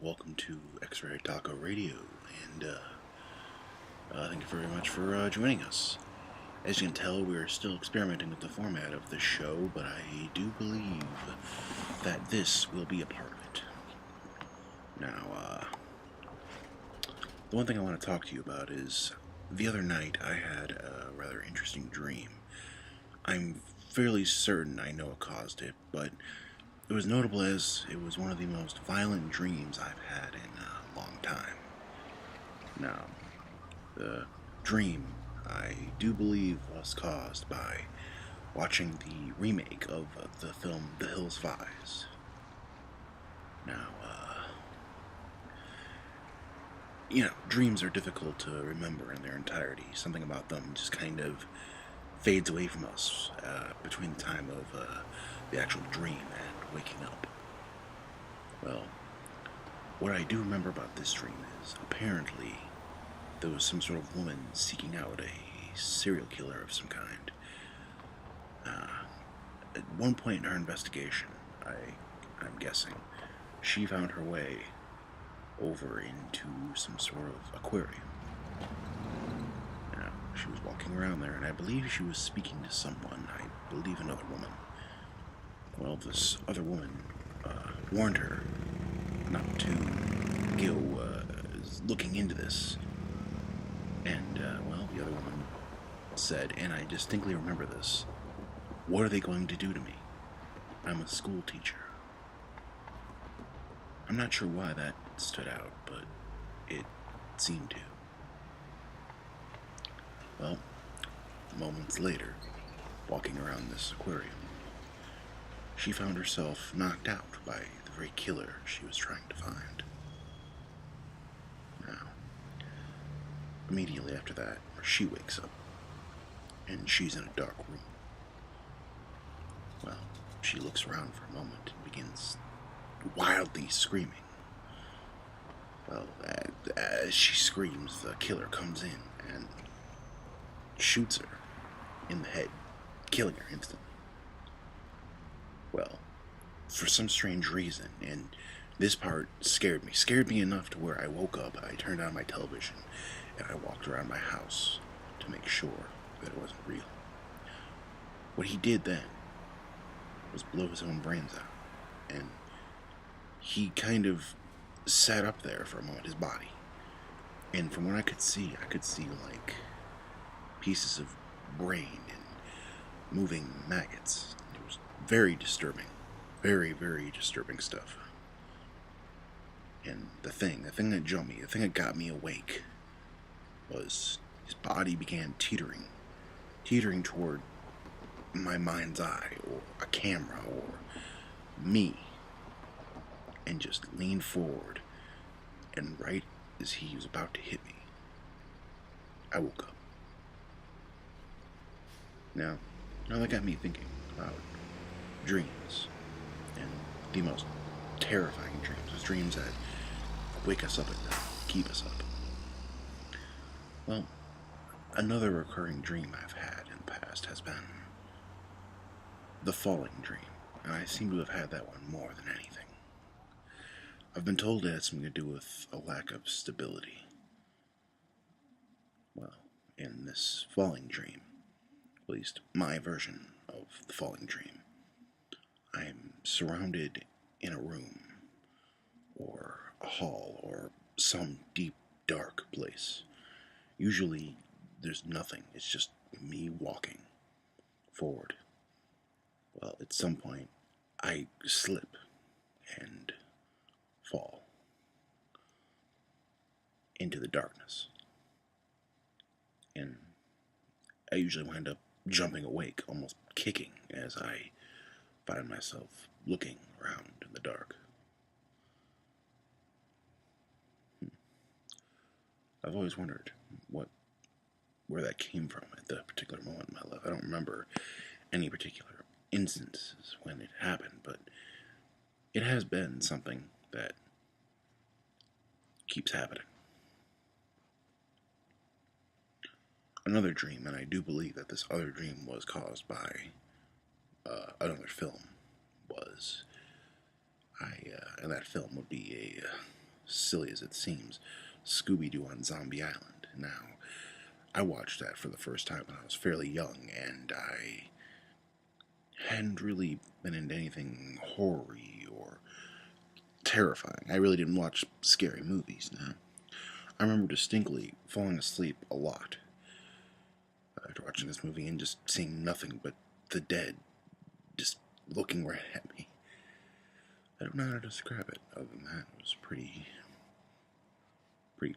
welcome to X-Ray Taco Radio, and thank you very much for joining us. As you can tell, we're still experimenting with the format of the show, but I do believe that this will be a part of it. Now, the one thing I want to talk to you about is the other night I had a rather interesting dream. I'm fairly certain I know what caused it, but it was notable as it was one of the most violent dreams I've had in a long time. Now, the dream, I do believe, was caused by watching the remake of the film The Hills Five. Now, dreams are difficult to remember in their entirety. Something about them just kind of fades away from us between the time of the actual dream and waking up. Well, what I do remember about this dream is apparently there was some sort of woman seeking out a serial killer of some kind. At one point in her investigation, I'm guessing, she found her way over into some sort of aquarium. Now, she was walking around there, and I believe she was speaking to someone. I believe another woman. Well, this other woman warned her not to go looking into this. And, the other woman said, and I distinctly remember this, "What are they going to do to me? I'm a school teacher." I'm not sure why that stood out, but it seemed to. Well, moments later, walking around this aquarium, she found herself knocked out by the very killer she was trying to find. Now, immediately after that, she wakes up, and she's in a dark room. Well, she looks around for a moment and begins wildly screaming. Well, as she screams, the killer comes in and shoots her in the head, killing her instantly. Well, for some strange reason, and this part scared me enough to where I woke up, I turned on my television, and I walked around my house to make sure that it wasn't real. What he did then was blow his own brains out, and he kind of sat up there for a moment, his body, and from what I could see like pieces of brain and moving maggots. It was very disturbing, very, very disturbing stuff. And the thing that jumped me, the thing that got me awake, was his body began teetering toward my mind's eye, or a camera, or me, and just leaned forward, and right as he was about to hit me, I woke up. Now that got me thinking about dreams, and the most terrifying dreams, those dreams that wake us up at night, keep us up. Well, another recurring dream I've had in the past has been the falling dream, and I seem to have had that one more than anything. I've been told it had something to do with a lack of stability. Well, in this falling dream, at least my version of the falling dream, I'm surrounded in a room, or a hall, or some deep, dark place. Usually, there's nothing. It's just me walking forward. Well, at some point, I slip and fall into the darkness. And I usually wind up jumping awake, almost kicking, as I find myself looking around in the dark. I've always wondered where that came from at that particular moment in my life. I don't remember any particular instances when it happened, but it has been something that keeps happening. Another dream, and I do believe that this other dream was caused by another film, was and that film would be silly as it seems, Scooby-Doo on Zombie Island. Now, I watched that for the first time when I was fairly young, and I hadn't really been into anything horror-y or terrifying. I really didn't watch scary movies now. I remember distinctly falling asleep a lot after watching this movie and just seeing nothing but the dead just looking right at me. I don't know how to describe it other than that. It was pretty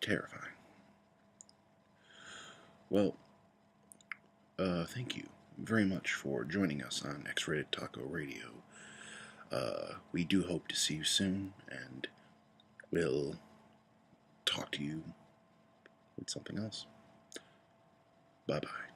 terrifying. Well, thank you very much for joining us on X-Rated Taco Radio. We do hope to see you soon, and we'll talk to you with something else. Bye-bye.